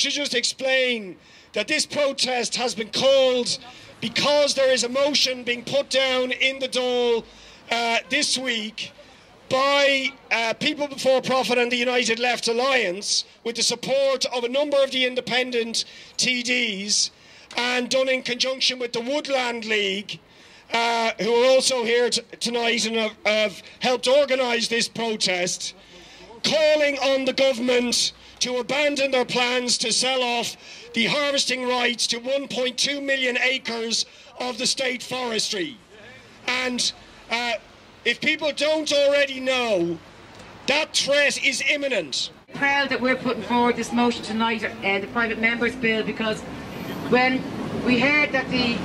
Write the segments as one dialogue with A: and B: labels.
A: should just explain that this protest has been called because there is a motion being put down in the Dáil this week by People Before Profit and the United Left Alliance, with the support of a number of the independent TDs, and done in conjunction with the Woodland League, who are also here tonight and have helped organise this protest, calling on the government to abandon their plans to sell off the harvesting rights to 1.2 million acres of the state forestry. And if people don't already know, that threat is imminent.
B: Proud that we're putting forward this motion tonight, the private members bill, because when we heard that the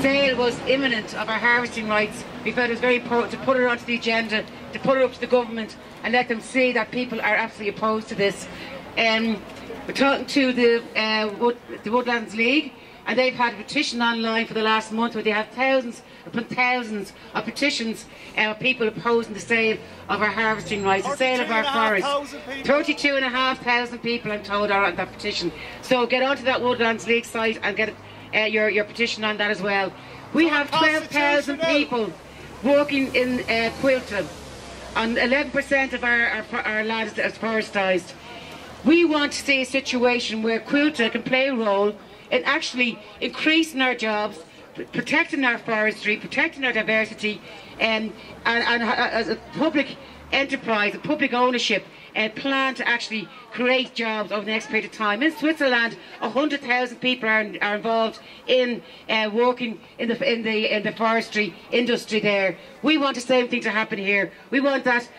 B: sale was imminent of our harvesting rights, we felt it was very important to put it onto the agenda, to put it up to the government and let them see that people are absolutely opposed to this. We're talking to the Woodlands League, and they've had a petition online for the last month where they have thousands upon thousands of petitions of people opposing the sale of our harvesting rights, the sale of our forests. 32,500 people, I'm told, are on that petition. So get onto that Woodlands League site and get your petition on that as well. We have 12,000 people working in Quilta, and 11% of our land is forestised. We want to see a situation where Quilta can play a role in actually increasing our jobs, protecting our forestry, protecting our diversity, and as a public enterprise, a public ownership, plan to actually create jobs over the next period of time. In Switzerland, 100,000 people are involved in working in the forestry industry there. We want the same thing to happen here. We want that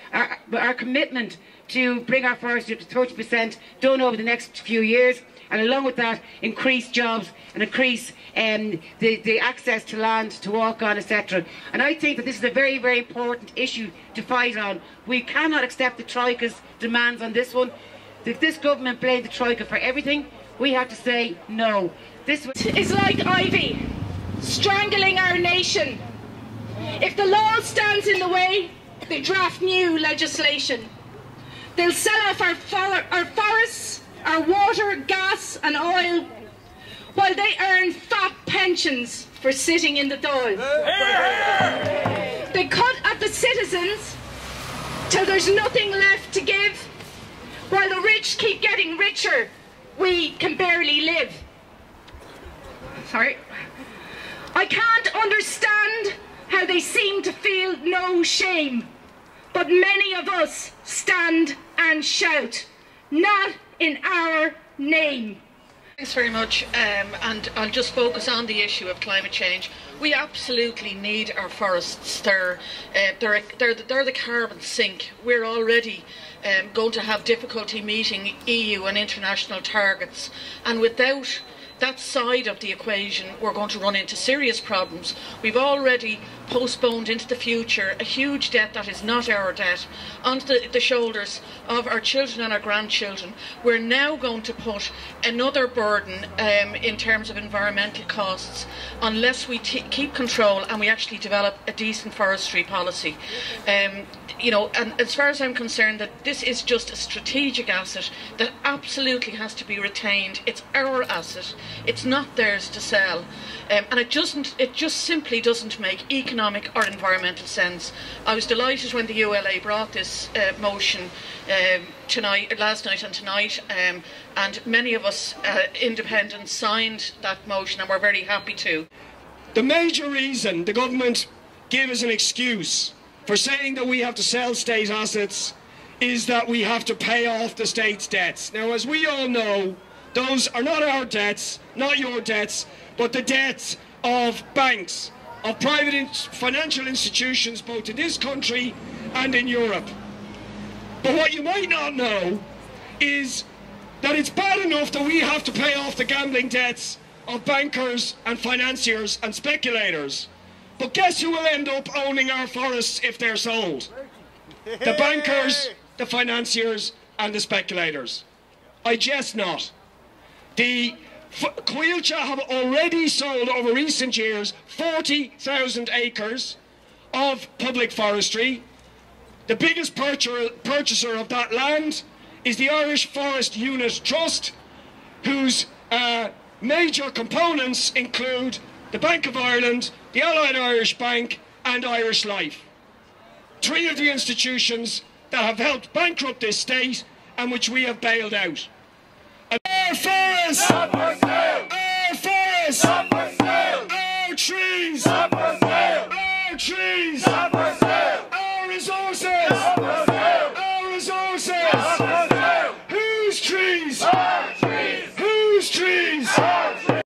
B: our commitment to bring our forestry up to 30% done over the next few years, and along with that, increase jobs and increase the access to land to walk on, etc. And I think that this is a very, very important issue to fight on. We cannot accept the Troika's demands on this one. If this government blamed the Troika for everything, we have to say no. This
C: is like ivy, strangling our nation. If the law stands in the way, they draft new legislation. They'll sell off our forests, our water, gas and oil, while they earn fat pensions for sitting in the Dáil. They cut at the citizens till there's nothing left to give. While the rich keep getting richer, we can barely live. Sorry. I can't understand how they seem to feel no shame, but many of us stand and shout, not in our name.
D: Thanks very much, and I'll just focus on the issue of climate change. We absolutely need our forests. They're the carbon sink. We're already going to have difficulty meeting EU and international targets, and without that side of the equation, we're going to run into serious problems. We've already postponed into the future a huge debt that is not our debt onto the shoulders of our children and our grandchildren. We're now going to put another burden in terms of environmental costs unless we keep control and we actually develop a decent forestry policy. You know, and as far as I'm concerned, that this is just a strategic asset that absolutely has to be retained. It's our asset. It's not theirs to sell, and it just simply doesn't make economic or environmental sense. I was delighted when the ULA brought this motion last night and tonight, and many of us independents signed that motion, and we're very happy to.
A: The major reason the government gave as an excuse for saying that we have to sell state assets is that we have to pay off the state's debts. Now, as we all know, those are not our debts, not your debts, but the debts of banks, of private financial institutions, both in this country and in Europe. But what you might not know is that it's bad enough that we have to pay off the gambling debts of bankers and financiers and speculators. But guess who will end up owning our forests if they're sold? The bankers, the financiers and the speculators. I jest not. The Coillte have already sold over recent years 40,000 acres of public forestry. The biggest purchaser of that land is the Irish Forest Unit Trust, whose major components include the Bank of Ireland, the Allied Irish Bank and Irish Life. 3 of the institutions that have helped bankrupt this state and which we have bailed out. Our forests! Our forests! Our trees! Our trees!